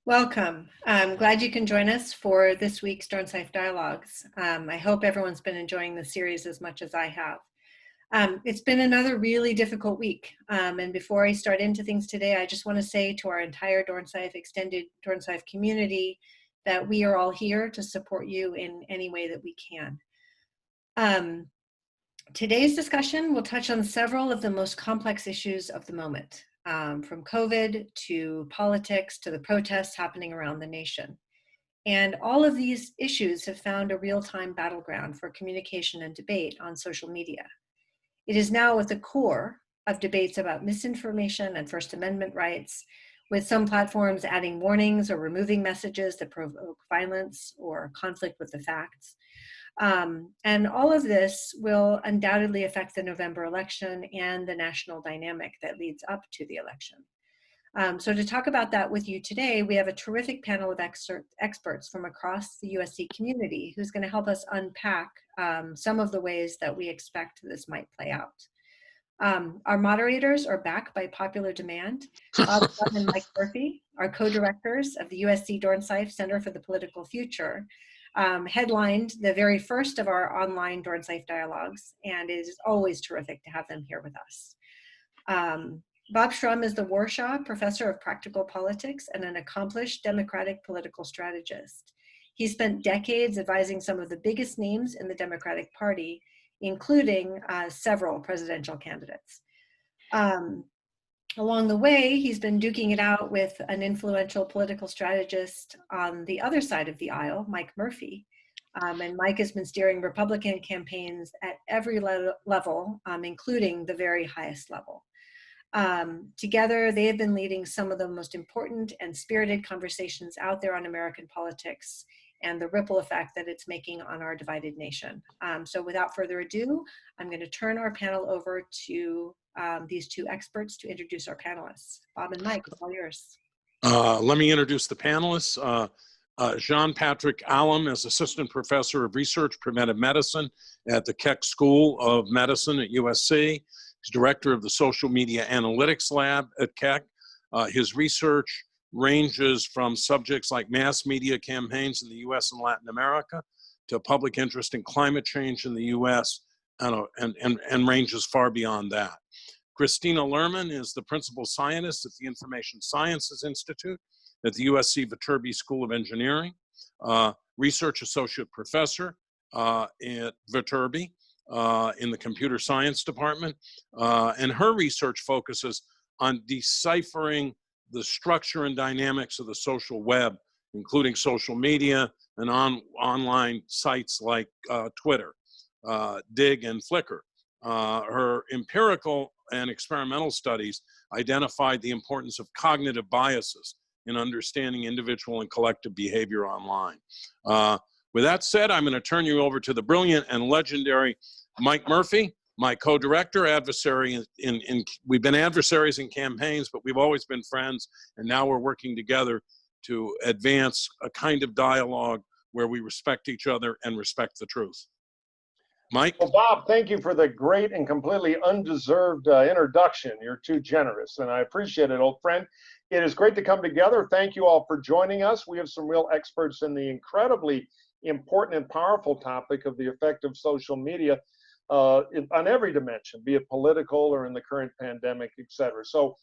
Welcome. I'm glad you can join us for this week's Dornsife Dialogues. I hope everyone's been enjoying the series as much as I have. It's been another really difficult week. And before I start into things today, I just want to say to our entire Dornsife, extended Dornsife community, that we are all here to support you in any way that we can. Today's discussion will touch on several of the most complex issues of the moment. From COVID to politics to the protests happening around the nation. And all of these issues have found a real-time battleground for communication and debate on social media. It is now at the core of debates about misinformation and First Amendment rights, with some platforms adding warnings or removing messages that provoke violence or conflict with the facts. And all of this will undoubtedly affect the November election and the national dynamic that leads up to the election. So to talk about that with you today, we have a terrific panel of experts from across the USC community who's going to help us unpack some of the ways that we expect this might play out. Our moderators are back by popular demand. Bob and Mike Murphy are co-directors of the USC Dornsife Center for the Political Future, headlined the very first of our online Dornsife dialogues, and it is always terrific to have them here with us. Bob Shrum is the Warshaw Professor of Practical Politics and an accomplished Democratic political strategist. He spent decades advising some of the biggest names in the Democratic Party, including several presidential candidates. Along the way, he's been duking it out with an influential political strategist on the other side of the aisle, Mike Murphy. And Mike has been steering Republican campaigns at every level, including the very highest level. Together, they have been leading some of the most important and spirited conversations out there on American politics and the ripple effect that it's making on our divided nation. So without further ado, I'm going to turn our panel over to these two experts to introduce our panelists. Bob and Mike, it's all yours. Let me introduce the panelists. Jon-Patrick Allen is Assistant Professor of Research Preventive Medicine at the Keck School of Medicine at USC. He's Director of the Social Media Analytics Lab at Keck. His research ranges from subjects like mass media campaigns in the US and Latin America to public interest in climate change in the US and ranges far beyond that. Christina Lerman is the Principal Scientist at the Information Sciences Institute at the USC Viterbi School of Engineering, Research Associate Professor at Viterbi in the Computer Science Department, and her research focuses on deciphering the structure and dynamics of the social web, including social media and online sites like Twitter, Dig, and Flickr. Her empirical and experimental studies identified the importance of cognitive biases in understanding individual and collective behavior online. With that said, I'm going to turn you over to the brilliant and legendary Mike Murphy, my co-director, adversary we've been adversaries in campaigns, but we've always been friends, and now we're working together to advance a kind of dialogue where we respect each other and respect the truth. Mike? Well, Bob, thank you for the great and completely undeserved introduction. You're too generous, and I appreciate it, old friend. It is great to come together. Thank you all for joining us. We have some real experts in the incredibly important and powerful topic of the effect of social media on every dimension, be it political or in the current pandemic, et cetera. So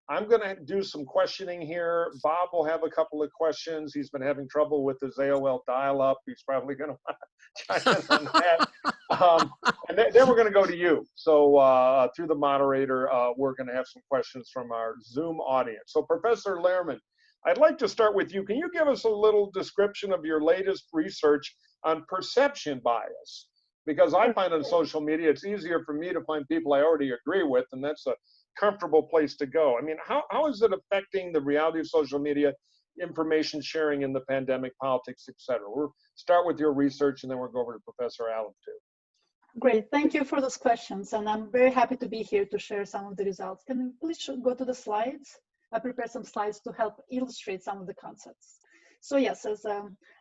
I'm going to do some questioning here. Bob will have a couple of questions. He's been having trouble with his AOL dial-up. He's probably going to chime in on that. And then we're going to go to you. So through the moderator, we're going to have some questions from our Zoom audience. So Professor Lerman, I'd like to start with you. Can you give us a little description of your latest research on perception bias? Because I find on social media, it's easier for me to find people I already agree with, and that's a comfortable place to go. I mean, how is it affecting the reality of social media, information sharing in the pandemic, politics, et cetera? We'll start with your research, and then we'll go over to Professor Allen, too. Great, thank you for those questions, and I'm very happy to be here to share some of the results. Can we please go to the slides? I prepared some slides to help illustrate some of the concepts. So yes, as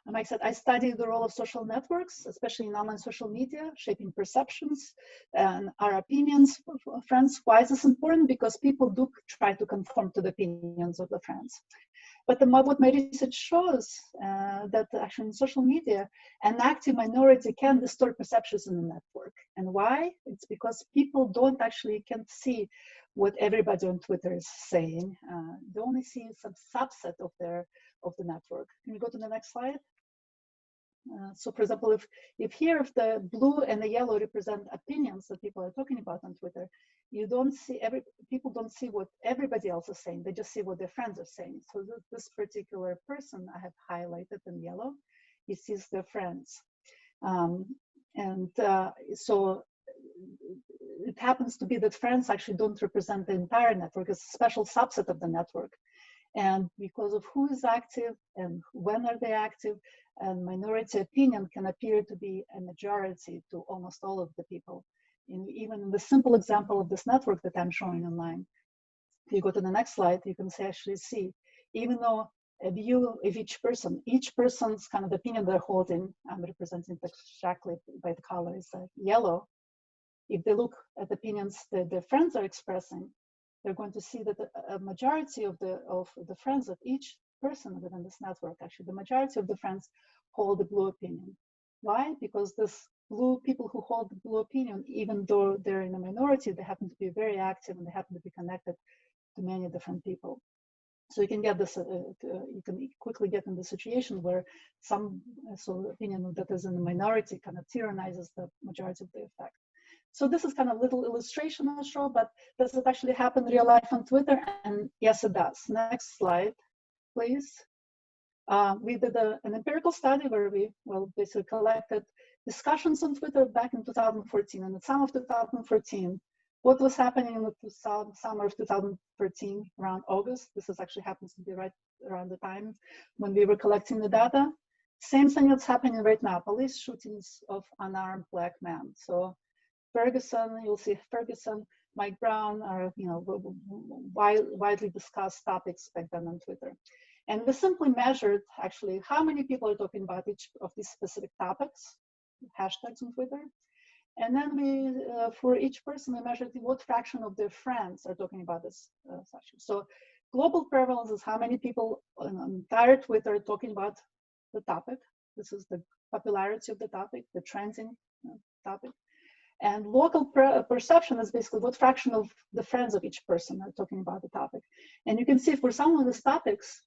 Mike said, I study the role of social networks, especially in online social media, shaping perceptions and our opinions of friends. Why is this important? Because people do try to conform to the opinions of the friends. But what my research shows that actually in social media, an active minority can distort perceptions in the network. And why? It's because people can't see what everybody on Twitter is saying. They only see some subset of the network. Can you go to the next slide? So for example, if the blue and the yellow represent opinions that people are talking about on Twitter, people don't see what everybody else is saying. They just see what their friends are saying. So this particular person I have highlighted in yellow, he sees their friends. So it happens to be that friends actually don't represent the entire network. It's a special subset of the network. And because of who is active and when are they active, and minority opinion can appear to be a majority to almost all of the people. Even in the simple example of this network that I'm showing online, if you go to the next slide, you can actually see, even though a view of each person's kind of opinion they're holding, I'm representing exactly by the color is yellow. If they look at the opinions that their friends are expressing, they're going to see that a majority of the friends of each person within this network, actually the majority of the friends hold the blue opinion. Why? Because people who hold the blue opinion, even though they're in a minority, they happen to be very active and they happen to be connected to many different people. So you can get this, you can quickly get in the situation where some opinion that is in the minority kind of tyrannizes the majority of the effect. So this is kind of a little illustration I'll show, but does it actually happen in real life on Twitter? And yes, it does. Next slide, please. We did an empirical study where we basically collected discussions on Twitter back in 2014. And in the summer of 2014, what was happening in the summer of 2013, around August, actually happens to be right around the time when we were collecting the data. Same thing that's happening right now, police shootings of unarmed Black men. So Ferguson, you'll see Ferguson, Mike Brown are widely discussed topics back then on Twitter. And we simply measured actually how many people are talking about each of these specific topics, hashtags on Twitter. And then we, for each person, we measured what fraction of their friends are talking about this section. So global prevalence is how many people on entire Twitter are talking about the topic. This is the popularity of the topic, the trending topic. And local perception is basically what fraction of the friends of each person are talking about the topic. And you can see for some of these topics,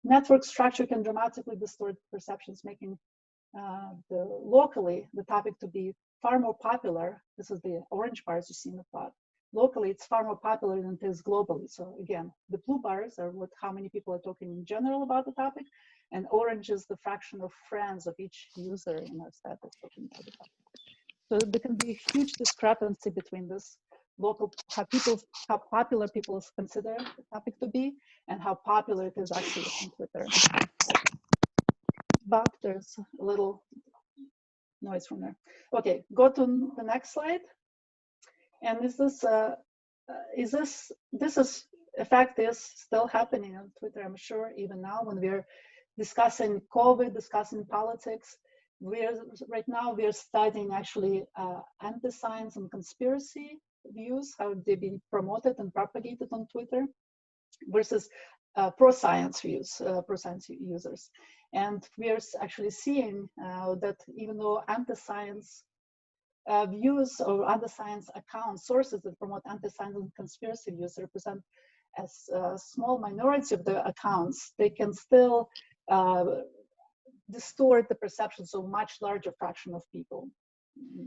network structure can dramatically distort perceptions, making locally the topic to be far more popular. This is the orange bars you see in the plot. Locally, it's far more popular than it is globally. So again, the blue bars are how many people are talking in general about the topic, and orange is the fraction of friends of each user in our status talking about the topic. So there can be a huge discrepancy between this how popular people consider the topic to be and how popular it is actually on Twitter. But there's a little noise from there. Okay, go to the next slide. And effect is still happening on Twitter, I'm sure, even now when we're discussing COVID, discussing politics. Right now we're studying actually anti-science and conspiracy views, how they've been promoted and propagated on Twitter versus pro-science views, pro-science users. And we're actually seeing that even though anti-science views or anti-science accounts, sources that promote anti-science and conspiracy views represent a small minority of the accounts, they can still distort the perceptions of a much larger fraction of people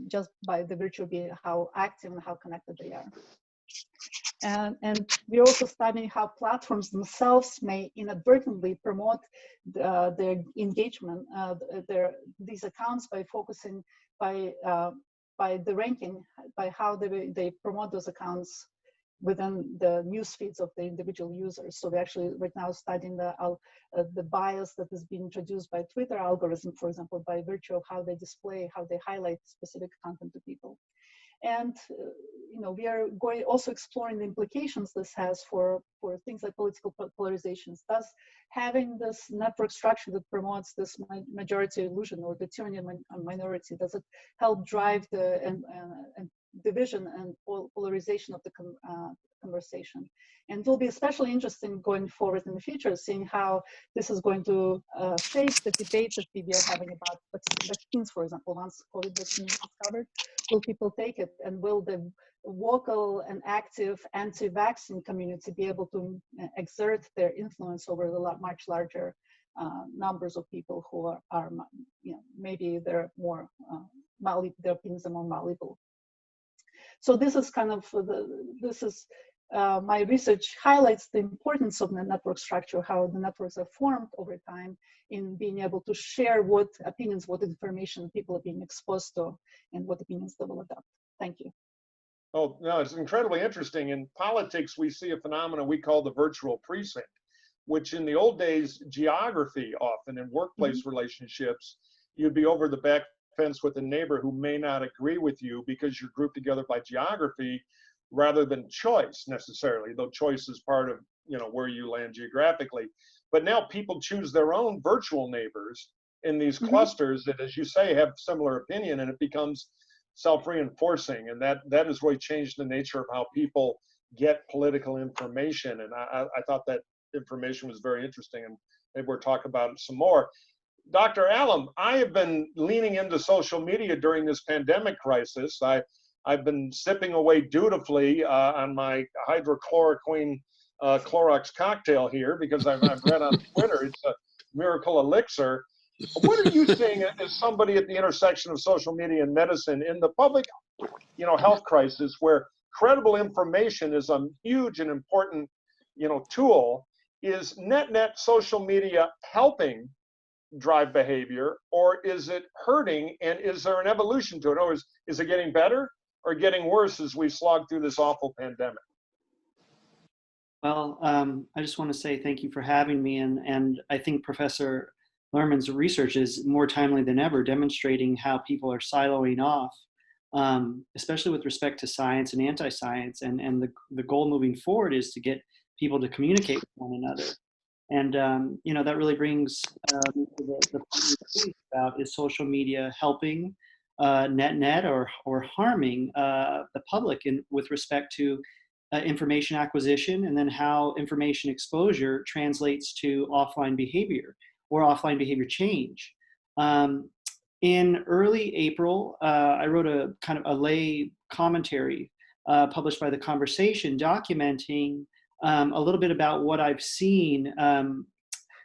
just by the virtue of how active and how connected they are. And we're also studying how platforms themselves may inadvertently promote their engagement, these accounts by focusing by the ranking, by how they promote those accounts within the news feeds of the individual users. So we're actually right now studying the bias that is being introduced by Twitter algorithm, for example, by virtue of how they display, how they highlight specific content to people. And we are also exploring the implications this has for things like political polarizations. Thus, having this network structure that promotes this majority illusion or the tyranny of minority, does it help drive the division and polarization of the conversation? And it will be especially interesting going forward in the future, seeing how this is going to shape the debate that we are having about vaccines, for example. Once COVID vaccine is discovered, will people take it? And will the vocal and active anti-vaccine community be able to exert their influence over the much larger numbers of people who are maybe they're more their opinions are more malleable? So this is kind of my research highlights the importance of the network structure, how the networks are formed over time in being able to share what opinions, what information people are being exposed to, and what opinions they will adopt. Thank you. Oh, no, it's incredibly interesting. In politics, we see a phenomenon we call the virtual precinct, which in the old days, geography often in workplace relationships, you'd be over the back fence with a neighbor who may not agree with you because you're grouped together by geography rather than choice necessarily, though choice is part of where you land geographically. But now people choose their own virtual neighbors in these clusters that, as you say, have similar opinion, and it becomes self-reinforcing, and that has really changed the nature of how people get political information. And I thought that information was very interesting, and maybe we'll talk about it some more. Dr. Allam, I have been leaning into social media during this pandemic crisis. I've been sipping away dutifully on my hydrochloroquine Clorox cocktail here because I've read on Twitter it's a miracle elixir. What are you seeing as somebody at the intersection of social media and medicine in the public, health crisis, where credible information is a huge and important, tool? Is net social media helping drive behavior, or is it hurting? And is there an evolution to it? Or is it getting better or getting worse as we slog through this awful pandemic? Well, I just want to say thank you for having me, and I think Professor Lerman's research is more timely than ever, demonstrating how people are siloing off, especially with respect to science and anti-science. And the goal moving forward is to get people to communicate with one another. And that really brings the point about, is social media helping net or harming the public with respect to information acquisition, and then how information exposure translates to offline behavior or offline behavior change. In early April, I wrote a kind of a lay commentary published by The Conversation, documenting a little bit about what I've seen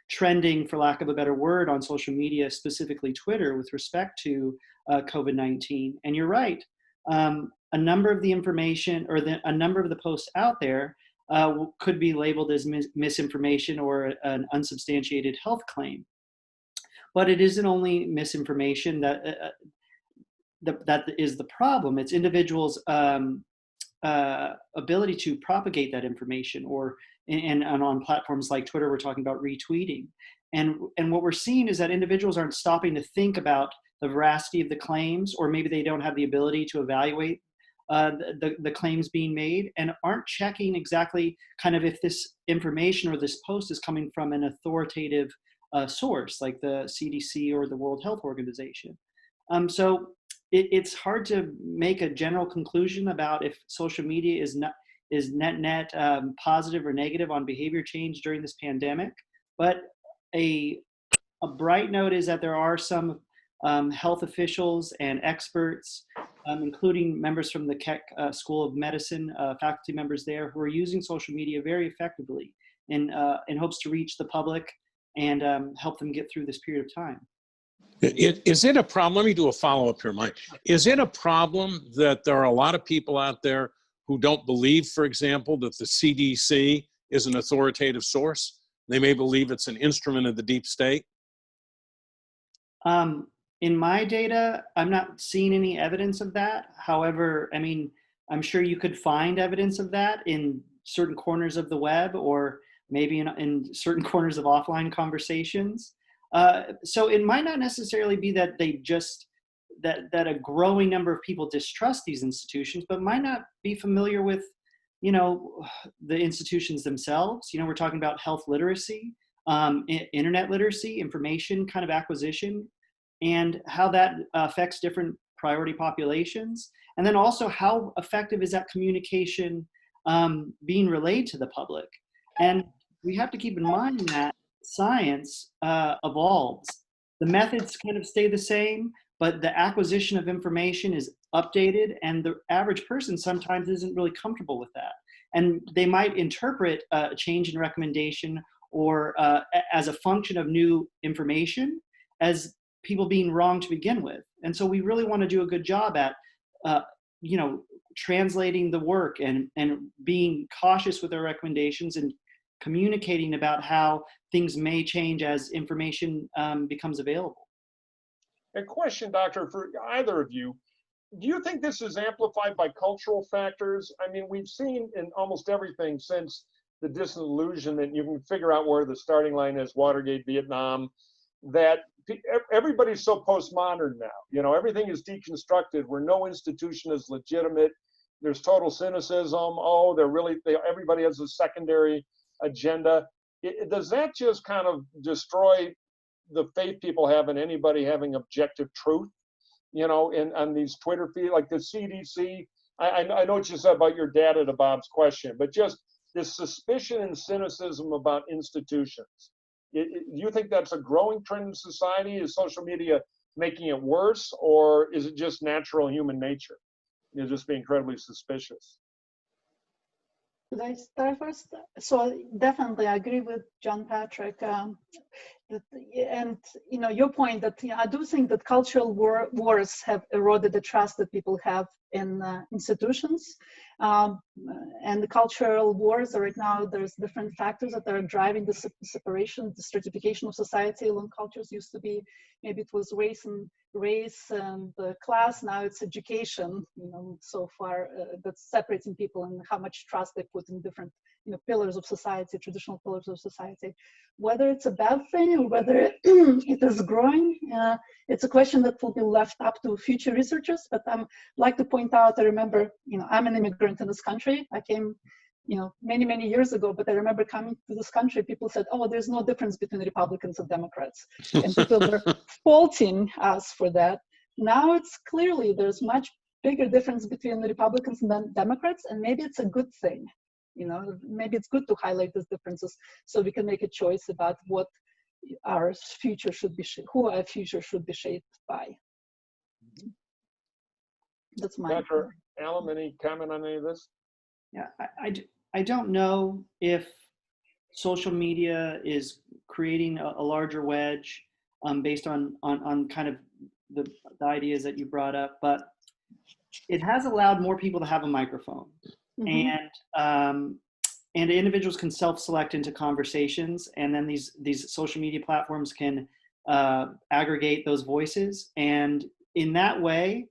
trending, for lack of a better word, on social media, specifically Twitter, with respect to COVID-19. And you're right, a number of the information, or a number of the posts out there could be labeled as misinformation or an unsubstantiated health claim. But it isn't only misinformation that is the problem. It's individuals' ability to propagate that information, and on platforms like Twitter, we're talking about retweeting. And what we're seeing is that individuals aren't stopping to think about the veracity of the claims, or maybe they don't have the ability to evaluate the claims being made, and aren't checking exactly kind of if this information or this post is coming from an authoritative source like the CDC or the World Health Organization. So it's hard to make a general conclusion about if social media is net positive or negative on behavior change during this pandemic. But a bright note is that there are some health officials and experts, including members from the Keck School of Medicine, faculty members there, who are using social media very effectively in hopes to reach the public and help them get through this period of time. Is it a problem? Let me do a follow-up here, Mike. Is it a problem that there are a lot of people out there who don't believe, for example, that the CDC is an authoritative source? They may believe it's an instrument of the deep state. In my data, I'm not seeing any evidence of that. However, I mean, I'm sure you could find evidence of that in certain corners of the web, or maybe in certain corners of offline conversations. So it might not necessarily be that that a growing number of people distrust these institutions, but might not be familiar with, you know, the institutions themselves. You know, we're talking about health literacy, internet literacy, information kind of acquisition, and how that affects different priority populations. And then also how effective is that communication being relayed to the public. And we have to keep in mind that science evolves. The methods kind of stay the same, but the acquisition of information is updated, and the average person sometimes isn't really comfortable with that. And they might interpret a change in recommendation or as a function of new information as people being wrong to begin with. And so we really want to do a good job at, you know, translating the work and being cautious with our recommendations and communicating about how things may change as information becomes available. A question, Doctor, for either of you. Do you think this is amplified by cultural factors? I mean, we've seen in almost everything since the disillusionment, you can figure out where the starting line is, Watergate, Vietnam, that everybody's so postmodern now. You know, everything is deconstructed where no institution is legitimate. There's total cynicism. Oh, everybody has a secondary agenda. Does that just kind of destroy the faith people have in anybody having objective truth, you know, on these Twitter feeds, like the CDC? I know what you said about your data to Bob's question, but just this suspicion and cynicism about institutions. Do you think that's a growing trend in society? Is social media making it worse, or is it just natural human nature? You're just being incredibly suspicious. Should I start first? So definitely, I agree with Jon-Patrick. And you know, your point that I do think that cultural wars have eroded the trust that people have in institutions. And the cultural wars right now, there's different factors that are driving the separation, the stratification of society along cultures. Used to be, maybe it was race and class. Now it's education, you know, so far that's separating people and how much trust they put in different, you know, pillars of society, traditional pillars of society. Whether it's a bad thing or whether it is growing, it's a question that will be left up to future researchers. But I'd like to point out, I remember, you know, I'm an immigrant in this country. I came, you know, many, many years ago, but I remember coming to this country, people said, oh, there's no difference between Republicans and Democrats. And people were faulting us for that. Now it's clearly, there's much bigger difference between the Republicans and Democrats, and maybe it's a good thing. You know, maybe it's good to highlight these differences so we can make a choice about what our future should be, who our future should be shaped by. That's my Dr. Allen, any comment on any of this? Yeah, I don't know if social media is creating a larger wedge based on kind of the ideas that you brought up, but it has allowed more people to have a microphone. Mm-hmm. And individuals can self-select into conversations, and then these social media platforms can aggregate those voices, and in that way,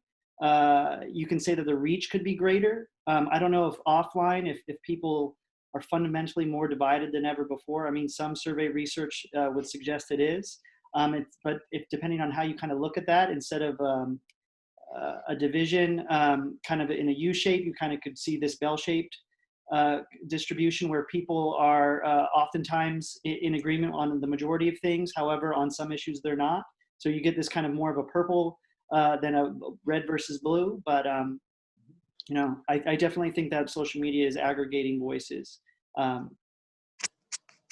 you can say that the reach could be greater. I don't know if offline, if people are fundamentally more divided than ever before. I mean, some survey research would suggest it is, but if depending on how you kind of look at that, instead of a division kind of in a U shape, you kind of could see this bell-shaped distribution where people are oftentimes in agreement on the majority of things. However, on some issues, they're not. So you get this kind of more of a purple than a red versus blue. But, you know, I definitely think that social media is aggregating voices.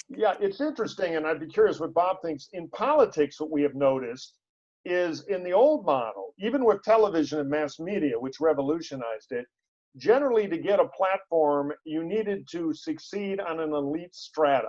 Yeah, it's interesting, and I'd be curious what Bob thinks. In politics, what we have noticed is in the old model, even with television and mass media, which revolutionized it, generally to get a platform, you needed to succeed on an elite strata.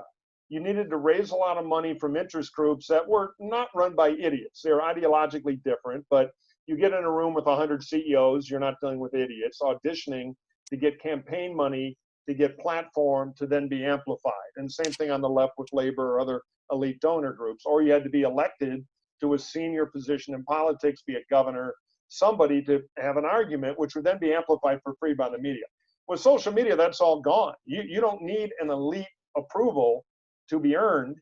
You needed to raise a lot of money from interest groups that were not run by idiots. They're ideologically different, but you get in a room with 100 CEOs, you're not dealing with idiots, auditioning to get campaign money, to get platform, to then be amplified. And same thing on the left with labor or other elite donor groups. Or you had to be elected to a senior position in politics, be a governor, somebody to have an argument, which would then be amplified for free by the media. With social media, that's all gone. You don't need an elite approval to be earned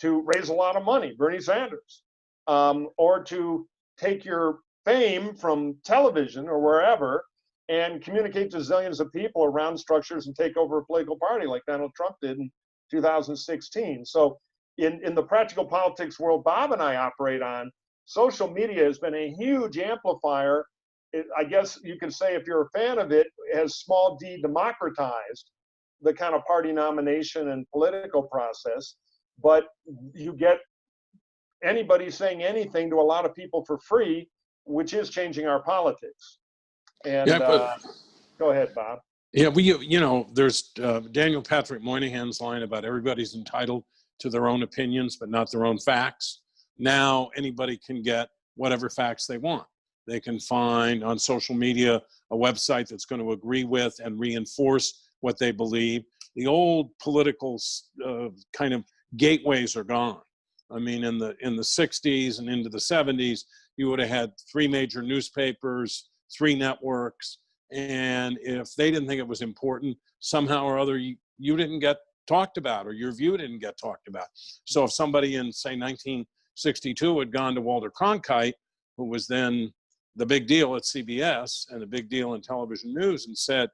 to raise a lot of money, Bernie Sanders, or to take your fame from television or wherever and communicate to zillions of people around structures and take over a political party like Donald Trump did in 2016. So in the practical politics world Bob and I operate on, social media has been a huge amplifier. I guess you can say, if you're a fan of it, has small d democratized the kind of party nomination and political process. But you get anybody saying anything to a lot of people for free, which is changing our politics. And go ahead, Bob. Yeah, there's Daniel Patrick Moynihan's line about everybody's entitled to their own opinions, but not their own facts. Now anybody can get whatever facts they want. They can find on social media a website that's going to agree with and reinforce what they believe. The old political kind of gateways are gone. I mean, in the 60s and into the 70s, you would have had 3 major newspapers, 3 networks, and if they didn't think it was important, somehow or other, you didn't get talked about, or your view didn't get talked about. So if somebody in, say, 1962 had gone to Walter Cronkite, who was then the big deal at CBS and the big deal in television news, and said,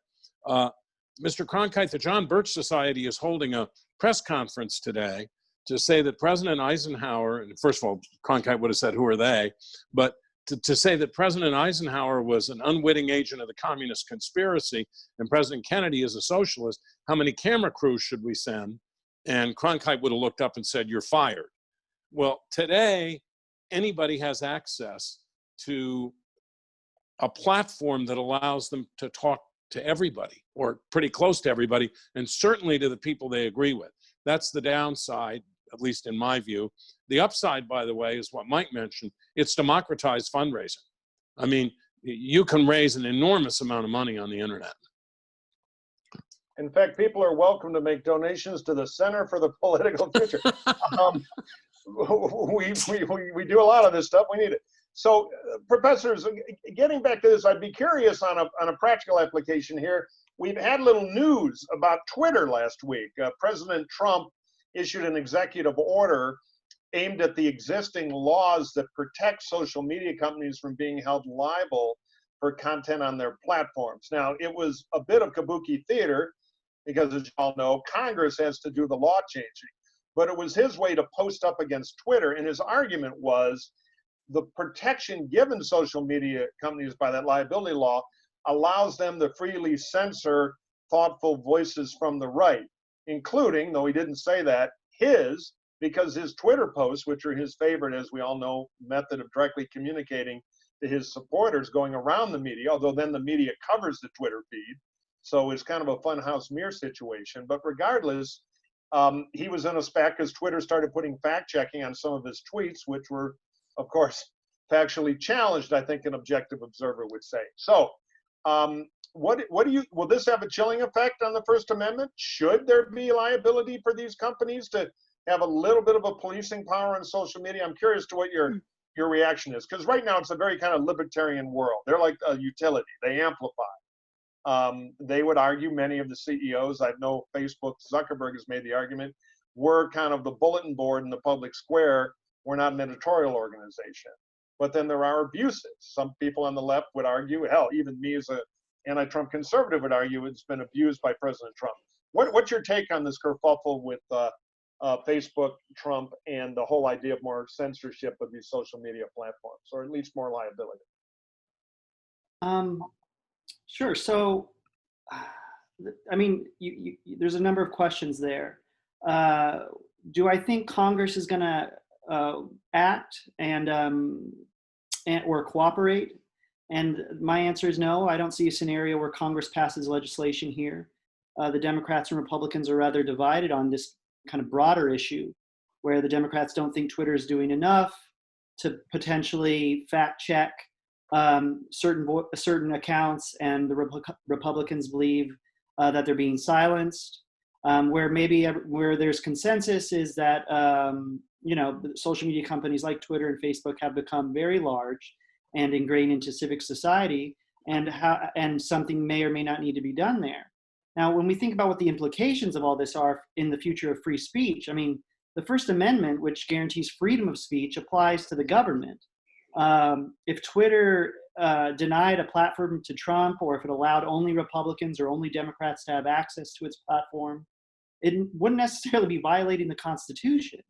Mr. Cronkite, the John Birch Society is holding a press conference today to say that President Eisenhower, and first of all, Cronkite would have said, who are they? But to say that President Eisenhower was an unwitting agent of the communist conspiracy and President Kennedy is a socialist, how many camera crews should we send? And Cronkite would have looked up and said, you're fired. Well, today, anybody has access to a platform that allows them to talk to everybody, or pretty close to everybody, and certainly to the people they agree with. That's the downside, at least in my view. The upside, by the way, is what Mike mentioned. It's democratized fundraising. I mean, you can raise an enormous amount of money on the internet. In fact, people are welcome to make donations to the Center for the Political Future. We do a lot of this stuff. We need it. So, professors, getting back to this, I'd be curious on a practical application here. We've had little news about Twitter last week. President Trump issued an executive order aimed at the existing laws that protect social media companies from being held liable for content on their platforms. Now, it was a bit of kabuki theater because, as you all know, Congress has to do the law changing. But it was his way to post up against Twitter, and his argument was the protection given social media companies by that liability law allows them to freely censor thoughtful voices from the right, including, though he didn't say that, because his Twitter posts, which are his favorite, as we all know, method of directly communicating to his supporters, going around the media, although then the media covers the Twitter feed. So it's kind of a funhouse mirror situation. But regardless, he was in a spat because Twitter started putting fact checking on some of his tweets, which were, of course, factually challenged, I think an objective observer would say. So will this have a chilling effect on the First Amendment? Should there be liability for these companies to have a little bit of a policing power on social media? I'm curious to what your reaction is, because right now it's a very kind of libertarian world. They're like a utility. They amplify. They would argue, many of the CEOs, I know Facebook, Zuckerberg has made the argument, we're kind of the bulletin board in the public square. We're not an editorial organization. But then there are abuses. Some people on the left would argue, hell, even me as an anti-Trump conservative would argue it's been abused by President Trump. What's your take on this kerfuffle with Facebook, Trump, and the whole idea of more censorship of these social media platforms, or at least more liability? Sure. So, I mean, there's a number of questions there. Do I think Congress is going to act and or cooperate? And my answer is no. I don't see a scenario where Congress passes legislation here. The Democrats and Republicans are rather divided on this kind of broader issue, where the Democrats don't think Twitter is doing enough to potentially fact check certain accounts, and the Republicans believe that they're being silenced. Where there's consensus is that social media companies like Twitter and Facebook have become very large and ingrained into civic society, and something may or may not need to be done there. Now, when we think about what the implications of all this are in the future of free speech, I mean, the First Amendment, which guarantees freedom of speech, applies to the government. If Twitter denied a platform to Trump, or if it allowed only Republicans or only Democrats to have access to its platform, it wouldn't necessarily be violating the Constitution.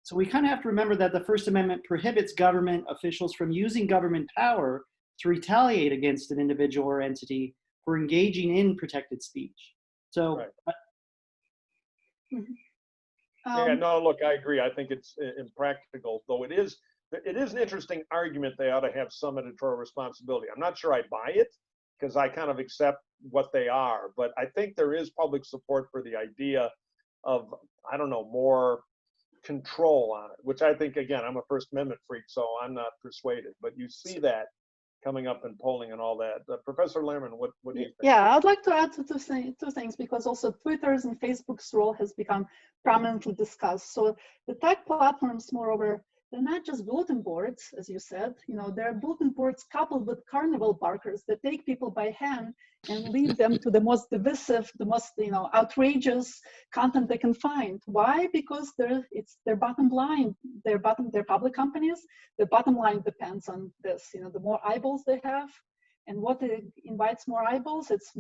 So we kind of have to remember that the First Amendment prohibits government officials from using government power to retaliate against an individual or entity for engaging in protected speech. So, right. Yeah, no, look, I agree. I think it's impractical, though it is an interesting argument. They ought to have some editorial responsibility. I'm not sure I buy it, because I kind of accept what they are, but I think there is public support for the idea of, I don't know, more control on it, which I think, again, I'm a First Amendment freak, so I'm not persuaded, but you see that coming up in polling and all that. Professor Lehrman, what do you think? Yeah, I'd like to add two things, because also Twitter's and Facebook's role has become prominently discussed. So the tech platforms, moreover, they're not just bulletin boards, as you said. They're bulletin boards coupled with carnival barkers that take people by hand and lead them to the most divisive, the most outrageous content they can find. Why? Because it's their bottom line. They're public companies. Their bottom line depends on this. The more eyeballs they have, and what invites more eyeballs, it's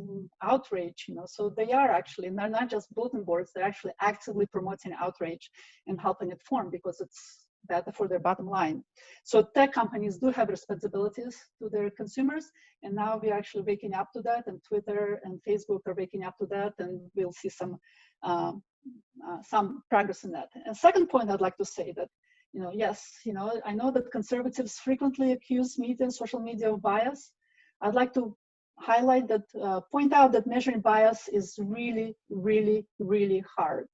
outrage. So they are actually, and they're not just bulletin boards. They're actually actively promoting outrage and helping it form, because it's better for their bottom line. So tech companies do have responsibilities to their consumers, and now we're actually waking up to that, and Twitter and Facebook are waking up to that, and we'll see some progress in that. And second point, I'd like to say that, yes, I know that conservatives frequently accuse media and social media of bias. I'd like to highlight that, point out that measuring bias is really, really, really hard.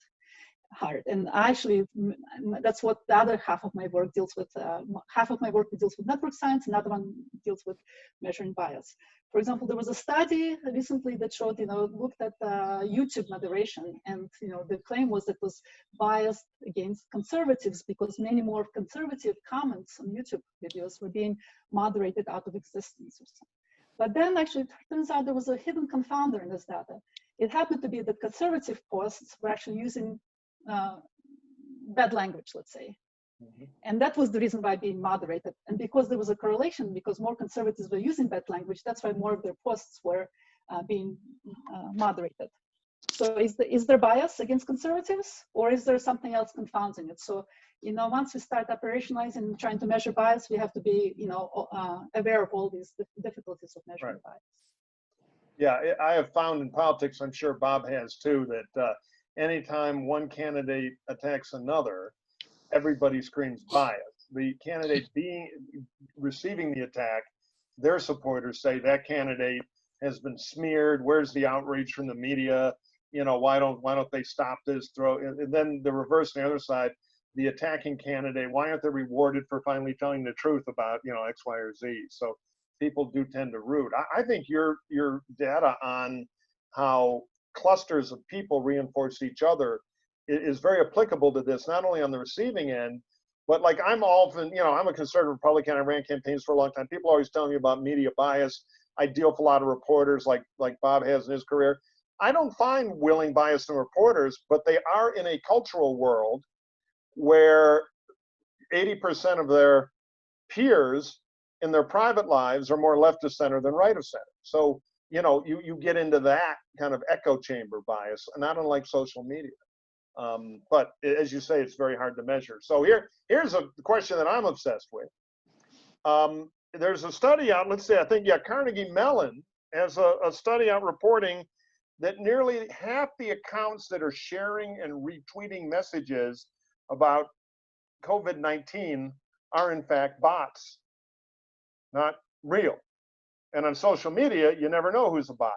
And actually, that's what the other half of my work deals with. Half of my work deals with network science, another one deals with measuring bias. For example, there was a study recently that showed, looked at YouTube moderation, and the claim was that it was biased against conservatives, because many more conservative comments on YouTube videos were being moderated out of existence or something. But then actually, it turns out there was a hidden confounder in this data. It happened to be that conservative posts were actually using bad language, let's say. Mm-hmm. And that was the reason why being moderated. And because there was a correlation, because more conservatives were using bad language, that's why more of their posts were being moderated. So is there bias against conservatives, or is there something else confounding it? So, once we start operationalizing and trying to measure bias, we have to be, aware of all these difficulties of measuring bias. Yeah, I have found in politics, I'm sure Bob has too, that anytime one candidate attacks another, everybody screams bias. The candidate receiving the attack, their supporters say that candidate has been smeared. Where's the outrage from the media? Why don't they stop this? And then the reverse on the other side, the attacking candidate, why aren't they rewarded for finally telling the truth about X, Y, or Z? So people do tend to root. I think your data on how clusters of people reinforce each other is very applicable to this, not only on the receiving end, but like I'm often, I'm a conservative Republican. I ran campaigns for a long time. People always tell me about media bias. I deal with a lot of reporters like Bob has in his career. I don't find willing bias in reporters, but they are in a cultural world where 80% of their peers in their private lives are more left of center than right of center. So, you get into that kind of echo chamber bias, not unlike social media. But as you say, it's very hard to measure. So here's a question that I'm obsessed with. There's a study out, let's say, I think, Carnegie Mellon has a study out reporting that nearly half the accounts that are sharing and retweeting messages about COVID-19 are in fact bots, not real. And on social media, you never know who's a bot.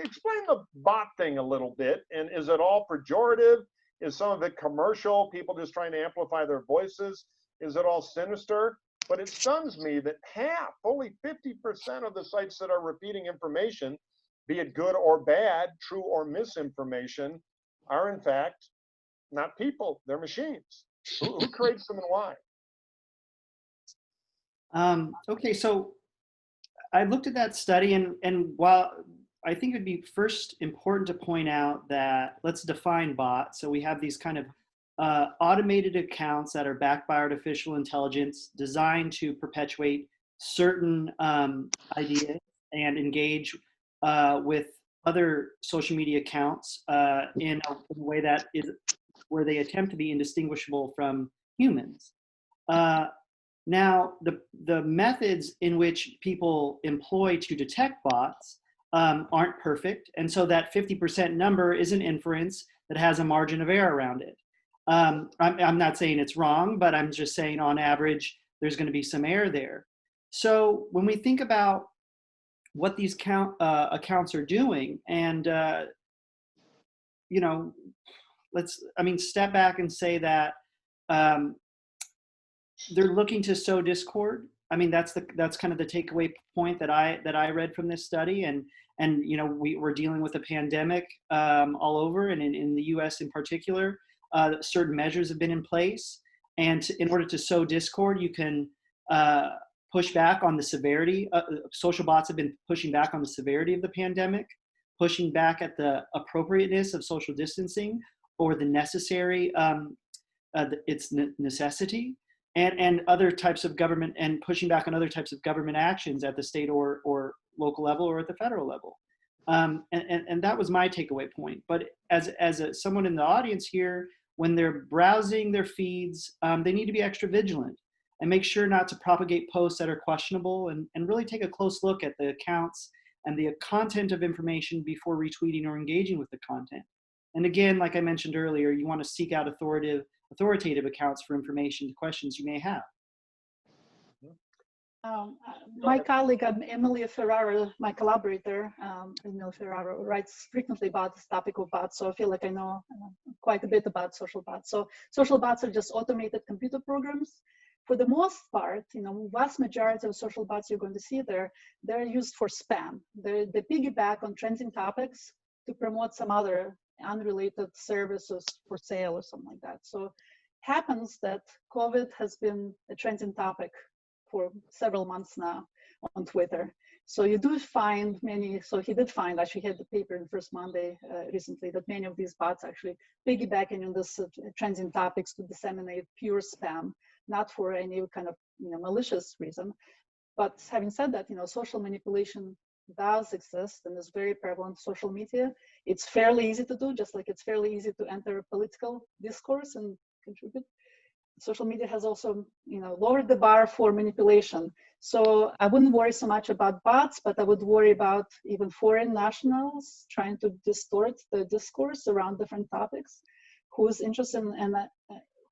Explain the bot thing a little bit. And is it all pejorative? Is some of it commercial? People just trying to amplify their voices? Is it all sinister? But it stuns me that fully 50% of the sites that are repeating information, be it good or bad, true or misinformation, are in fact not people, they're machines. Who creates them and why? Okay, so I looked at that study, and while I think it'd be first important to point out that let's define bot. So we have these kind of automated accounts that are backed by artificial intelligence designed to perpetuate certain ideas and engage with other social media accounts in a way that is where they attempt to be indistinguishable from humans. Now, the methods in which people employ to detect bots aren't perfect, and so that 50% number is an inference that has a margin of error around it. I'm not saying it's wrong, but I'm just saying on average, there's going to be some error there. So when we think about what these accounts are doing, and you know, step back and say that they're looking to sow discord. I mean, that's kind of the takeaway point that I read from this study, and you know, we're dealing with a pandemic all over, and in the U.S. in particular, certain measures have been in place, and in order to sow discord, you can push back on the severity. Social bots have been pushing back on the severity of the pandemic, pushing back at the appropriateness of social distancing or the necessary, its necessity, and other types of government, and pushing back on other types of government actions at the state or local level or at the federal level. And that was my takeaway point. But as someone in the audience here, when they're browsing their feeds, they need to be extra vigilant and make sure not to propagate posts that are questionable, and really take a close look at the accounts and the content of information before retweeting or engaging with the content. And again, like I mentioned earlier, you want to seek out authoritative accounts for information to questions you may have. My colleague, Emily Ferraro, my collaborator, Emily Ferraro, writes frequently about this topic of bots, so I feel like I know quite a bit about social bots. So social bots are just automated computer programs. For the most part, you know, vast majority of social bots you're going to see there, they're used for spam. They piggyback on trending topics to promote some other unrelated services for sale or something like that. So happens that COVID has been a trending topic for several months now on Twitter. So you do find many, so he did find, actually he had the paper in First Monday recently, that many of these bots actually piggybacking on this trending topics to disseminate pure spam, not for any kind of, you know, malicious reason. But having said that, you know, social manipulation does exist and is very prevalent in social media. It's fairly easy to do, just like it's fairly easy to enter a political discourse and contribute. Social media has also, you know, lowered the bar for manipulation. So I wouldn't worry so much about bots, but I would worry about even foreign nationals trying to distort the discourse around different topics, whose interest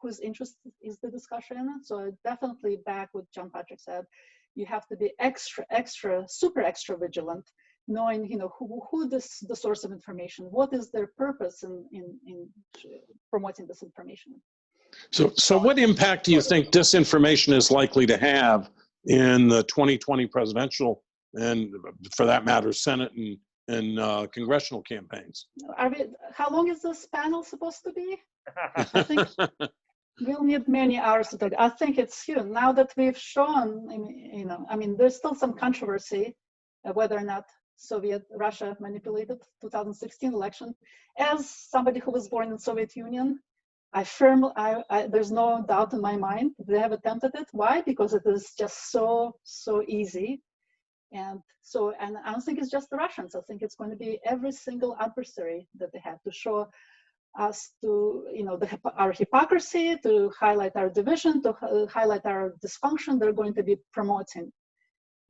whose interest is the discussion. So I definitely back what Jon-Patrick said. You have to be super extra vigilant, knowing, you know, who the source of information, what is their purpose in promoting this information. So what impact do you think disinformation is likely to have in the 2020 presidential, and for that matter, Senate and congressional campaigns? How long is this panel supposed to be? I think we'll need many hours to talk. I think it's huge. Now that we've shown, you know, I mean, there's still some controversy whether or not Russia manipulated 2016 election. As somebody who was born in the Soviet Union, there's no doubt in my mind they have attempted it. Why? Because it is just so easy. And I don't think it's just the Russians. I think it's going to be every single adversary that they have to show us, to, you know, our hypocrisy, to highlight our division, to highlight our dysfunction. They're going to be promoting.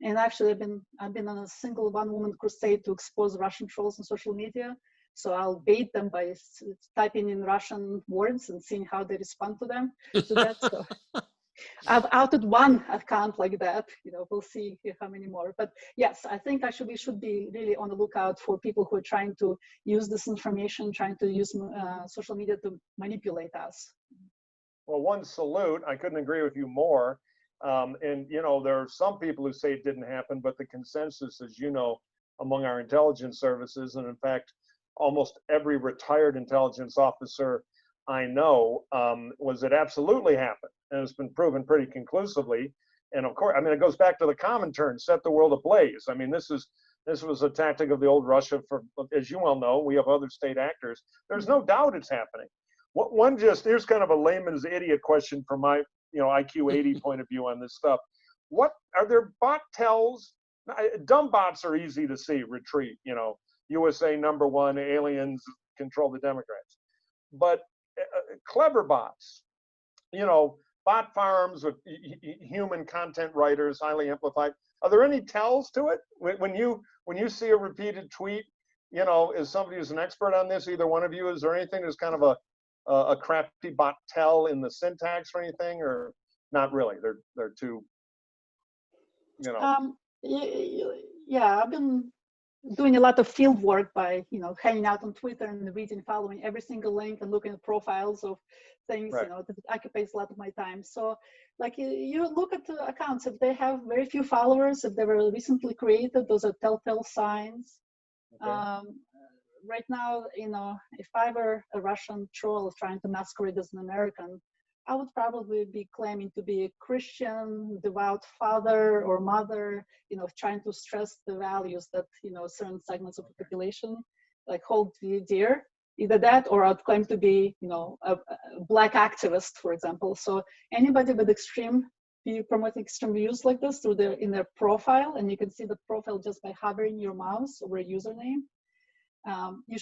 And actually, I've been on a single one-woman crusade to expose Russian trolls on social media. So I'll bait them by typing in Russian words and seeing how they respond to them. To that. So I've outed one account like that. You know, we'll see how many more. But yes, I think we should be really on the lookout for people who are trying to use this information, trying to use social media to manipulate us. Well, one salute. I couldn't agree with you more. And, you know, there are some people who say it didn't happen, but the consensus, as you know, among our intelligence services, and in fact, almost every retired intelligence officer I know, was it absolutely happened. And it's been proven pretty conclusively. And of course, I mean, it goes back to the common term, set the world ablaze. I mean, this was a tactic of the old Russia for, as you well know, we have other state actors. There's no doubt it's happening. One just, here's kind of a layman's idiot question from my, IQ 80 point of view on this stuff. What are there bot tells? Dumb bots are easy to see, retreat, USA #1, aliens control the Democrats. But clever bots, bot farms with human content writers, highly amplified. Are there any tells to it? When you see a repeated tweet, as somebody who's an expert on this, either one of you, is there anything that's kind of a crafty bot tell in the syntax or anything, or not really? They're too, Yeah, I've been doing a lot of field work by hanging out on Twitter and reading, following every single link and looking at profiles of things. Right. That occupies a lot of my time. So like you look at the accounts, if they have very few followers, if they were recently created, those are telltale signs. Okay. Right now, if I were a Russian troll trying to masquerade as an American, I would probably be claiming to be a Christian, devout father or mother, trying to stress the values that, certain segments of the population like hold dear. Either that, or I'd claim to be, a Black activist, for example. So anybody with promoting extreme views like this in their profile, and you can see the profile just by hovering your mouse over a username. You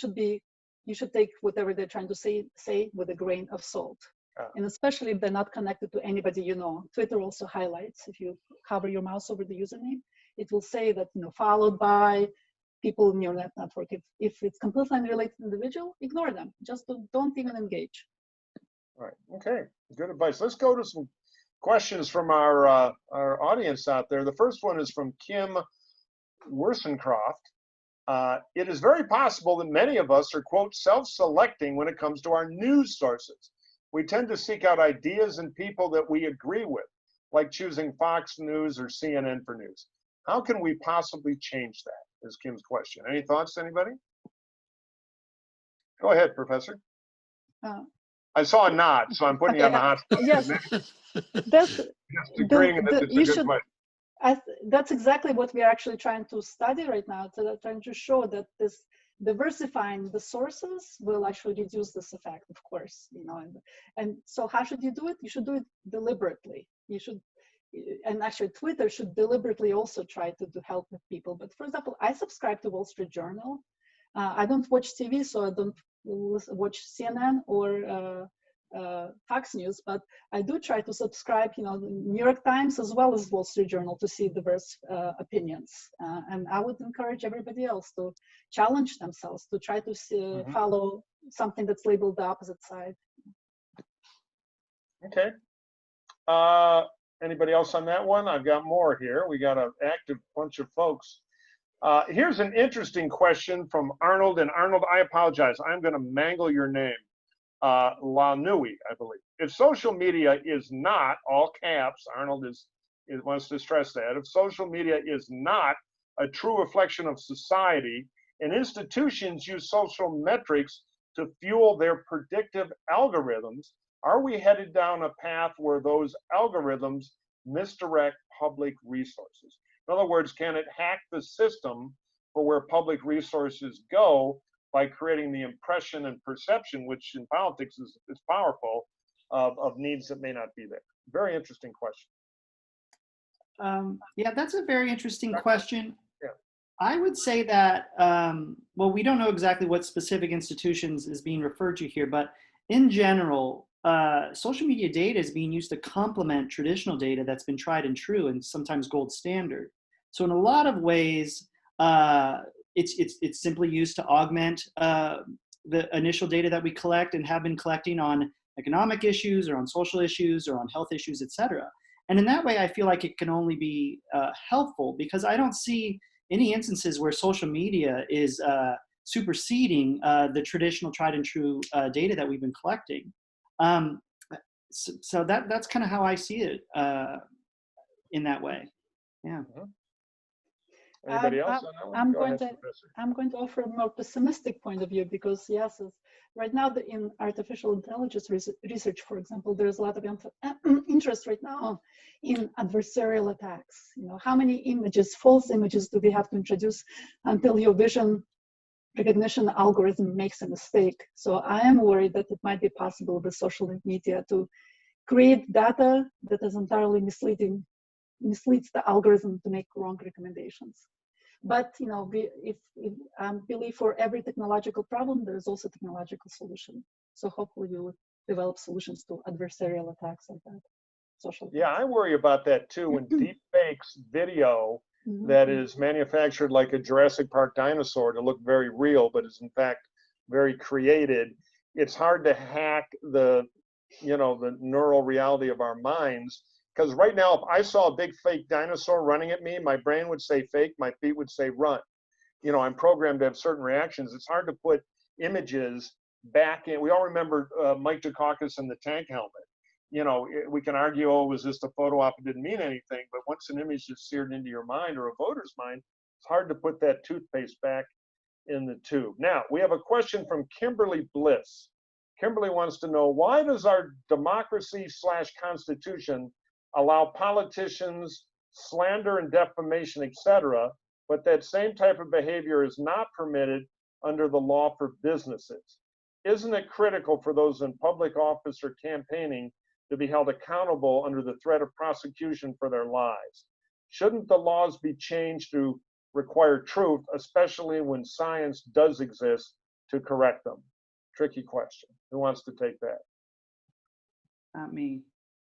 should take whatever they're trying to say with a grain of salt. And especially if they're not connected to anybody Twitter also highlights, if you hover your mouse over the username, it will say that, followed by people in your network. If it's completely unrelated individual, ignore them. Just don't even engage. All right. Okay. Good advice. Let's go to some questions from our audience out there. The first one is from Kim Wersencroft. It is very possible that many of us are, quote, self-selecting when it comes to our news sources. We tend to seek out ideas and people that we agree with, like choosing Fox News or CNN for news. How can we possibly change that, is Kim's question. Any thoughts, anybody? Go ahead, Professor. I saw a nod, so I'm putting you on the hot spot. Yes, that's agreeing that it's a good question. That's exactly what we are actually trying to study right now, trying to show that this diversifying the sources will actually reduce this effect, of course, and so how should you do it? You should do it deliberately. And actually Twitter should deliberately also try to help with people. But for example, I subscribe to Wall Street Journal. I don't watch TV, so I don't watch CNN or Fox News, but I do try to subscribe, the New York Times as well as Wall Street Journal to see diverse opinions. And I would encourage everybody else to challenge themselves, to try to follow something that's labeled the opposite side. Okay. Anybody else on that one? I've got more here. We got an active bunch of folks. Here's an interesting question from Arnold. And Arnold, I apologize. I'm going to mangle your name. La Nui, I believe. If social media is not, all caps, Arnold wants to stress that, if social media is not a true reflection of society, and institutions use social metrics to fuel their predictive algorithms, are we headed down a path where those algorithms misdirect public resources? In other words, can it hack the system for where public resources go by creating the impression and perception, which in politics is powerful, of needs that may not be there? Very interesting question. Yeah, that's a very interesting question. Yeah. I would say that, well, we don't know exactly what specific institutions is being referred to here, but in general, social media data is being used to complement traditional data that's been tried and true and sometimes gold standard. So in a lot of ways, it's simply used to augment the initial data that we collect and have been collecting on economic issues or on social issues or on health issues, et cetera. And in that way, I feel like it can only be helpful, because I don't see any instances where social media is superseding the traditional tried and true data that we've been collecting. So that's kind of how I see it in that way. Yeah. Anybody else on that one? I'm going to offer a more pessimistic point of view, because yes, right now in artificial intelligence research, for example, there's a lot of interest right now in adversarial attacks. How many images, false images, do we have to introduce until your vision recognition algorithm makes a mistake. So I am worried that it might be possible with social media to create data that is entirely misleading, misleads the algorithm to make wrong recommendations. But if I believe for every technological problem, there is also a technological solution. So hopefully we will develop solutions to adversarial attacks like that. Social. Yeah, I worry about that too. When deep fakes video that is manufactured like a Jurassic Park dinosaur to look very real, but is in fact very created, it's hard to hack the neural reality of our minds. Because right now, if I saw a big fake dinosaur running at me, my brain would say fake, my feet would say run. I'm programmed to have certain reactions. It's hard to put images back in. We all remember Mike Dukakis and the tank helmet. We can argue, oh, was this a photo op? It didn't mean anything. But once an image is seared into your mind or a voter's mind, it's hard to put that toothpaste back in the tube. Now, we have a question from Kimberly Bliss. Kimberly wants to know, why does our democracy/constitution allow politicians slander and defamation, etc., but that same type of behavior is not permitted under the law for businesses? Isn't it critical for those in public office or campaigning to be held accountable under the threat of prosecution for their lies? Shouldn't the laws be changed to require truth, especially when science does exist to correct them? Tricky question. Who wants to take that? Not me.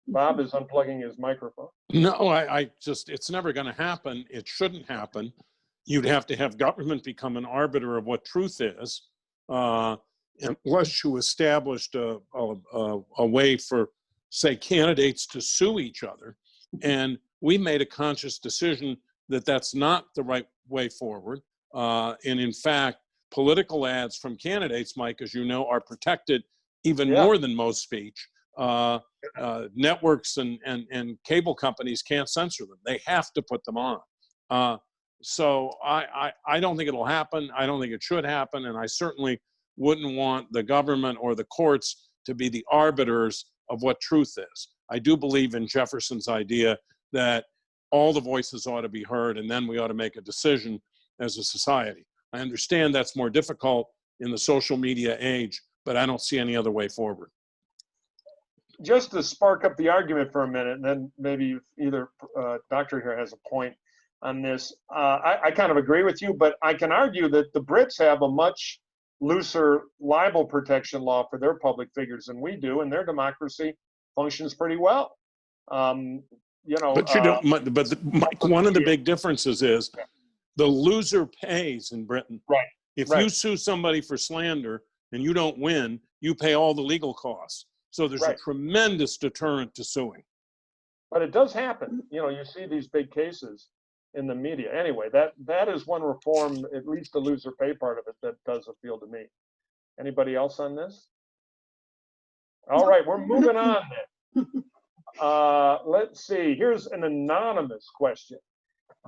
Bob is unplugging his microphone. No, it's never going to happen. It shouldn't happen. You'd have to have government become an arbiter of what truth is, unless you established a way for, say, candidates to sue each other. And we made a conscious decision that that's not the right way forward. And in fact, political ads from candidates, Mike, as you know, are protected even more than most speech. Networks and cable companies can't censor them. They have to put them on. So I don't think it'll happen. I don't think it should happen. And I certainly wouldn't want the government or the courts to be the arbiters of what truth is. I do believe in Jefferson's idea that all the voices ought to be heard, and then we ought to make a decision as a society. I understand that's more difficult in the social media age, but I don't see any other way forward. Just to spark up the argument for a minute, and then maybe either doctor here has a point on this. I kind of agree with you, but I can argue that the Brits have a much looser libel protection law for their public figures than we do, and their democracy functions pretty well. But you don't. Mike, one of the big differences is the loser pays in Britain. Right. If you sue somebody for slander and you don't win, you pay all the legal costs. So there's a tremendous deterrent to suing. But it does happen. You see these big cases in the media. Anyway, that is one reform, at least the loser pay part of it, that does appeal to me. Anybody else on this? All right, we're moving on then. Let's see. Here's an anonymous question.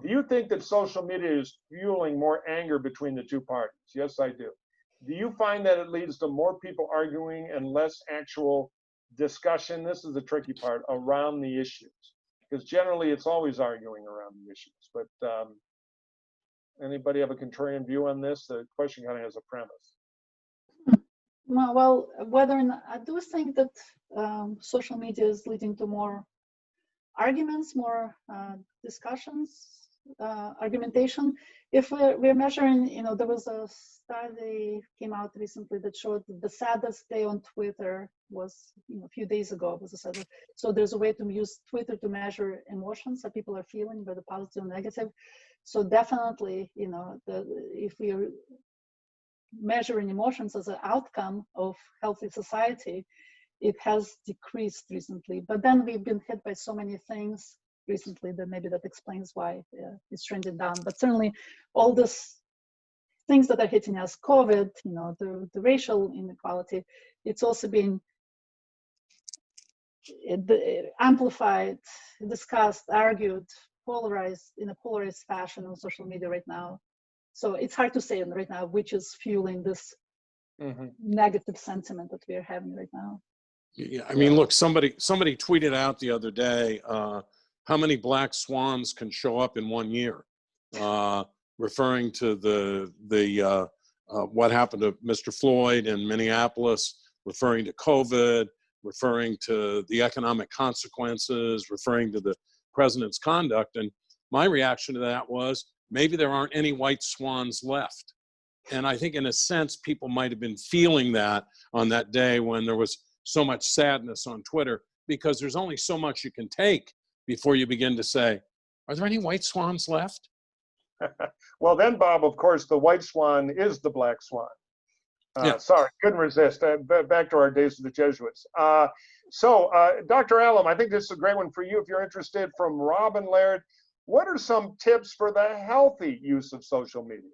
Do you think that social media is fueling more anger between the two parties? Yes, I do. Do you find that it leads to more people arguing and less actual discussion? This is the tricky part, around the issues, because generally it's always arguing around the issues. But anybody have a contrarian view on this? The question kind of has a premise. Well, whether or not, I do think that social media is leading to more arguments, more discussions, argumentation. If we're measuring, there was a study came out recently that showed that the saddest day on Twitter was, a few days ago. It was a Saturday. So there's a way to use Twitter to measure emotions that people are feeling, whether positive or negative. So definitely, if we are measuring emotions as an outcome of healthy society, it has decreased recently. But then we've been hit by so many things recently that maybe that explains why it's trending down. But certainly all these things that are hitting us, COVID, the racial inequality, it's also been amplified, discussed, argued, polarized in a polarized fashion on social media right now. So it's hard to say right now which is fueling this negative sentiment that we are having right now. Yeah, I mean, look, somebody tweeted out the other day, how many black swans can show up in 1 year, referring to the what happened to Mr. Floyd in Minneapolis, referring to COVID, referring to the economic consequences, referring to the president's conduct. And my reaction to that was, maybe there aren't any white swans left. And I think in a sense, people might have been feeling that on that day when there was so much sadness on Twitter, because there's only so much you can take before you begin to say, are there any white swans left? Well, then, Bob, of course, the white swan is the black swan. Yeah. Sorry, couldn't resist. Back to our days of the Jesuits. Dr. Allen, I think this is a great one for you if you're interested. From Robin Laird, what are some tips for the healthy use of social media?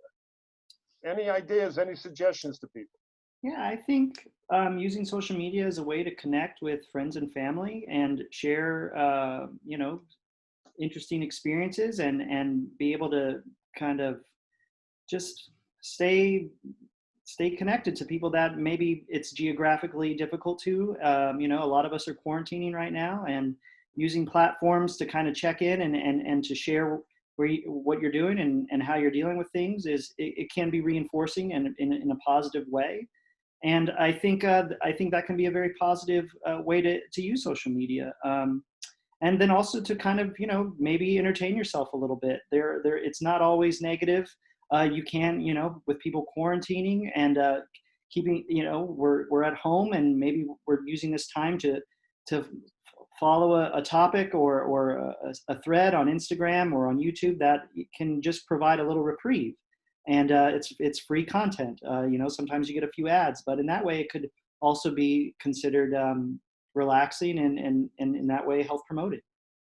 Any ideas, any suggestions to people? Yeah, I think using social media as a way to connect with friends and family and share, interesting experiences and be able to kind of just stay connected to people that maybe it's geographically difficult to. A lot of us are quarantining right now, and using platforms to kind of check in and to share what you're doing and how you're dealing with things it can be reinforcing and in a positive way. And I think that can be a very positive way to use social media. And then also to kind of, maybe entertain yourself a little bit. It's not always negative. You can, with people quarantining and keeping, we're at home and maybe we're using this time to follow a topic or a thread on Instagram or on YouTube that can just provide a little reprieve. And it's free content. Sometimes you get a few ads, but in that way it could also be considered relaxing and in that way help promote it.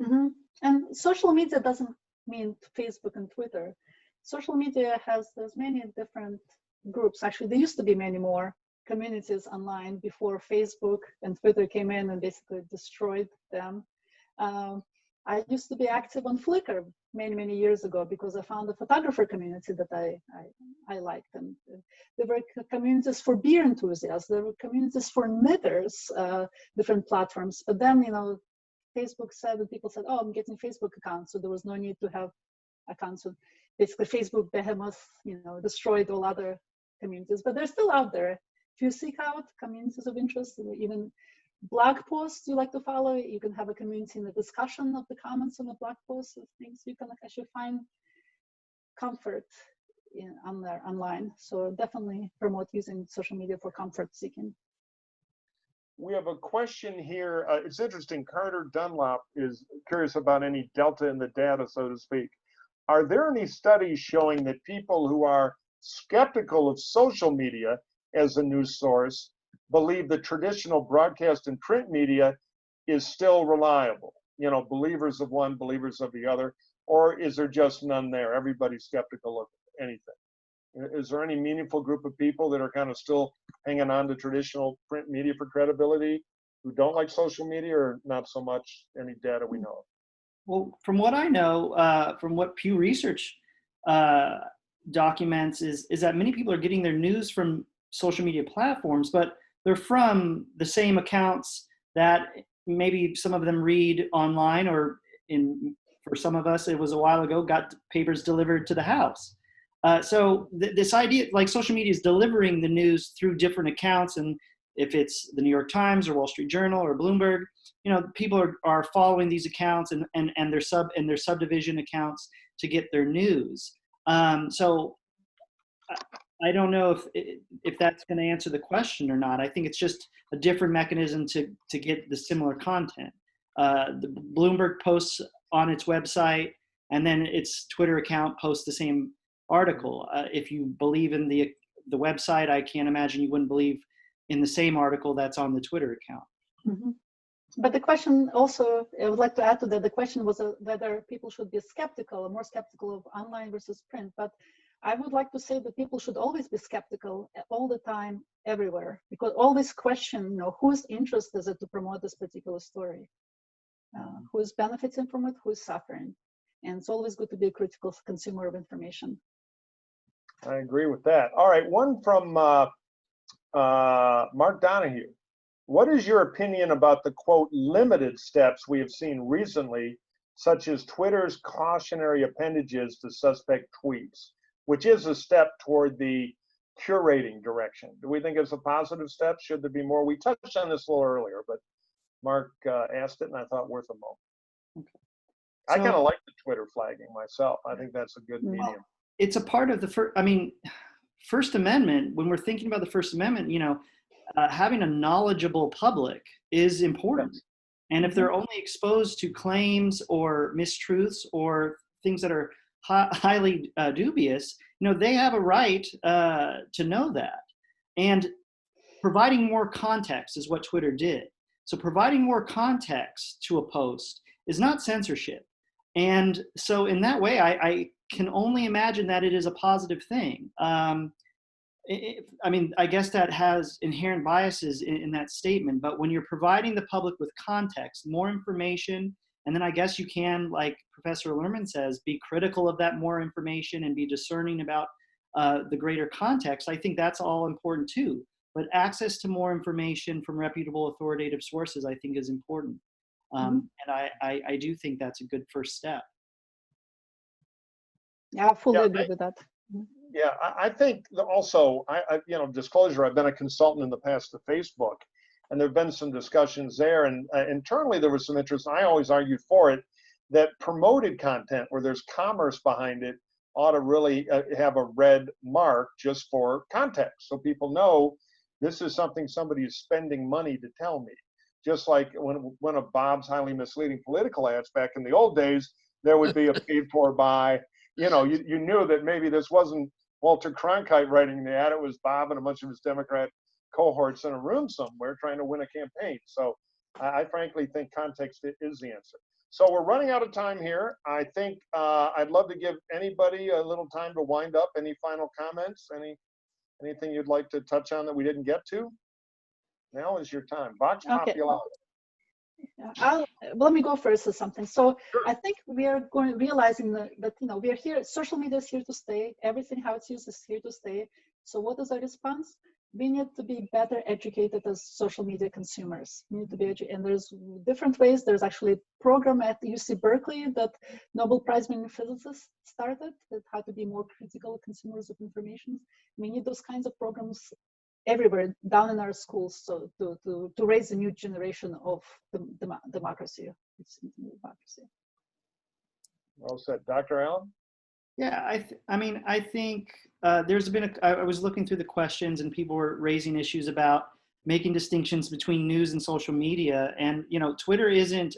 Mm-hmm. And social media doesn't mean Facebook and Twitter. Social media there's many different groups. Actually, there used to be many more communities online before Facebook and Twitter came in and basically destroyed them. I used to be active on Flickr many years ago because I found a photographer community that I liked. And there were communities for beer enthusiasts. There were communities for knitters, different platforms. But then, Facebook said, and people said, oh, I'm getting Facebook accounts. So there was no need to have accounts. So basically Facebook behemoth, destroyed all other communities, but they're still out there. If you seek out communities of interest, even blog posts you like to follow, you can have a community in the discussion of the comments on the blog posts of things. You can actually find comfort online. So definitely promote using social media for comfort seeking. We have a question here. It's interesting. Carter Dunlop is curious about any delta in the data, so to speak. Are there any studies showing that people who are skeptical of social media as a news source believe the traditional broadcast and print media is still reliable? Believers of one, believers of the other, or is there just none there? Everybody's skeptical of anything. Is there any meaningful group of people that are kind of still hanging on to traditional print media for credibility who don't like social media, or not so much? Any data we know of? Well, from what I know, from what Pew Research documents is that many people are getting their news from social media platforms, but they're from the same accounts that maybe some of them read online, or for some of us, it was a while ago, got papers delivered to the house. So this idea, like social media is delivering the news through different accounts, and if it's the New York Times or Wall Street Journal or Bloomberg, people are following these accounts and their subdivision accounts to get their news. So I don't know if that's going to answer the question or not. I think it's just a different mechanism to get the similar content. The Bloomberg posts on its website, and then its Twitter account posts the same article. If you believe in the website, I can't imagine you wouldn't believe in the same article that's on the Twitter account. Mm-hmm. But the question also, I would like to add to that, the question was whether people should be skeptical or more skeptical of online versus print. But I would like to say that people should always be skeptical all the time, everywhere, because always question, whose interest is it to promote this particular story? Who's benefiting from it? Who's suffering? And it's always good to be a critical consumer of information. I agree with that. All right, one from Mark Donahue. What is your opinion about the, quote, limited steps we have seen recently, such as Twitter's cautionary appendages to suspect tweets, which is a step toward the curating direction? Do we think it's a positive step? Should there be more? We touched on this a little earlier, but Mark asked it, and I thought worth a moment. Okay. I kind So- of like the Twitter flagging myself. I think that's a good medium. It's a part of the First Amendment. When we're thinking about the First Amendment, having a knowledgeable public is important. Yes. And if they're only exposed to claims or mistruths or things that are highly dubious, they have a right to know that. And providing more context is what Twitter did. So providing more context to a post is not censorship. And so in that way, I can only imagine that it is a positive thing. I guess that has inherent biases in that statement, but when you're providing the public with context, more information, and then I guess you can, like Professor Lerman says, be critical of that more information and be discerning about the greater context. I think that's all important too. But access to more information from reputable authoritative sources, I think, is important. And I do think that's a good first step. Yeah, I fully agree with that. Yeah, I think also, disclosure, I've been a consultant in the past to Facebook, and there have been some discussions there, and internally there was some interest, and I always argued for it, that promoted content where there's commerce behind it ought to really have a red mark just for context, so people know this is something somebody is spending money to tell me. Just like one of Bob's highly misleading political ads back in the old days, there would be a paid for by, you knew that maybe this wasn't Walter Cronkite writing the ad, it was Bob and a bunch of his Democrat cohorts in a room somewhere trying to win a campaign. So I frankly think context is the answer. So we're running out of time here. I think I'd love to give anybody a little time to wind up. Any final comments? Anything you'd like to touch on that we didn't get to? Now is your time. Vox Populi. Let me go first or something. So Sure. I think we are realizing that we are here. Social media is here to stay. Everything how it's used is here to stay. So what is our response? We need to be better educated as social media consumers. We need to be educated, and there's different ways. There's actually a program at UC Berkeley that Nobel Prize winning physicists started that how to be more critical consumers of information. We need those kinds of programs everywhere down in our schools, so to raise a new generation of democracy. Well said. Dr. Allen? Yeah, I think there's been I was looking through the questions and people were raising issues about making distinctions between news and social media. And, Twitter isn't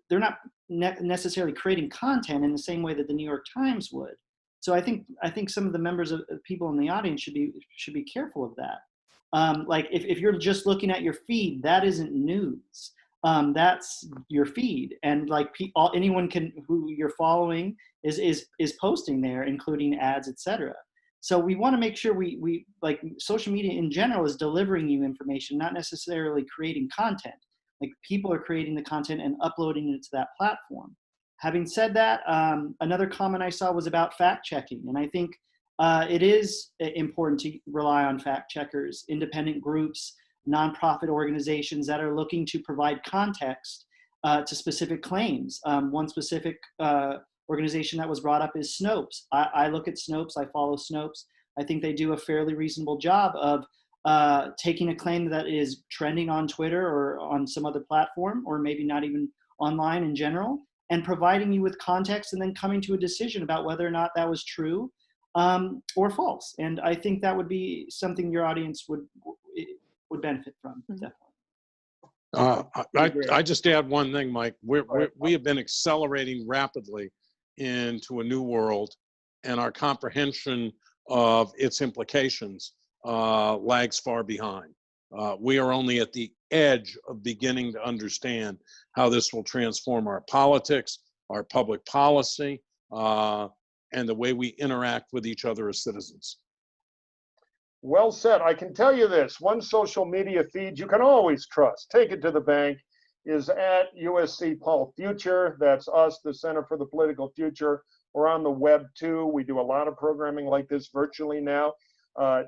they're not necessarily creating content in the same way that the New York Times would. So I think some of the members of people in the audience should be careful of that. Like if you're just looking at your feed, that isn't news. That's your feed, and like anyone who you're following is posting there, including ads, etc. So we want to make sure we like social media in general is delivering you information, not necessarily creating content. Like people are creating the content and uploading it to that platform. Having said that, another comment I saw was about fact checking, and I think it is important to rely on fact checkers, independent groups, nonprofit organizations that are looking to provide context to specific claims. One specific organization that was brought up is Snopes. I look at Snopes, I follow Snopes. I think they do a fairly reasonable job of taking a claim that is trending on Twitter or on some other platform, or maybe not even online in general, and providing you with context and then coming to a decision about whether or not that was true or false. And I think that would be something your audience would benefit from, definitely. I just add one thing, Mike. We have been accelerating rapidly into a new world, and our comprehension of its implications lags far behind. We are only at the edge of beginning to understand how this will transform our politics, our public policy, and the way we interact with each other as citizens. Well said. I can tell you this, one social media feed you can always trust, take it to the bank, is at USC Paul Future. That's us, the Center for the Political Future. We're on the web too. We do a lot of programming like this virtually now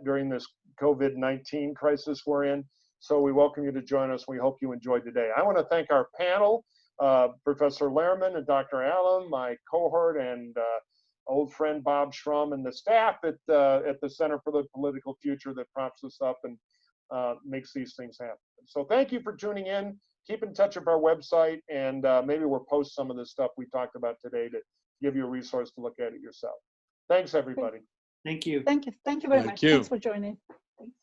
during this COVID-19 crisis we're in. So we welcome you to join us. We hope you enjoyed today. I want to thank our panel, Professor Lerman and Dr. Allen, my cohort, and old friend Bob Schrum and the staff at the Center for the Political Future that props us up and makes these things happen. So thank you for tuning in. Keep in touch with our website, and maybe we'll post some of the stuff we talked about today to give you a resource to look at it yourself. Thanks, everybody. Thank you. Thank you. Thank you very Thank much. you. Thanks for joining. Thanks.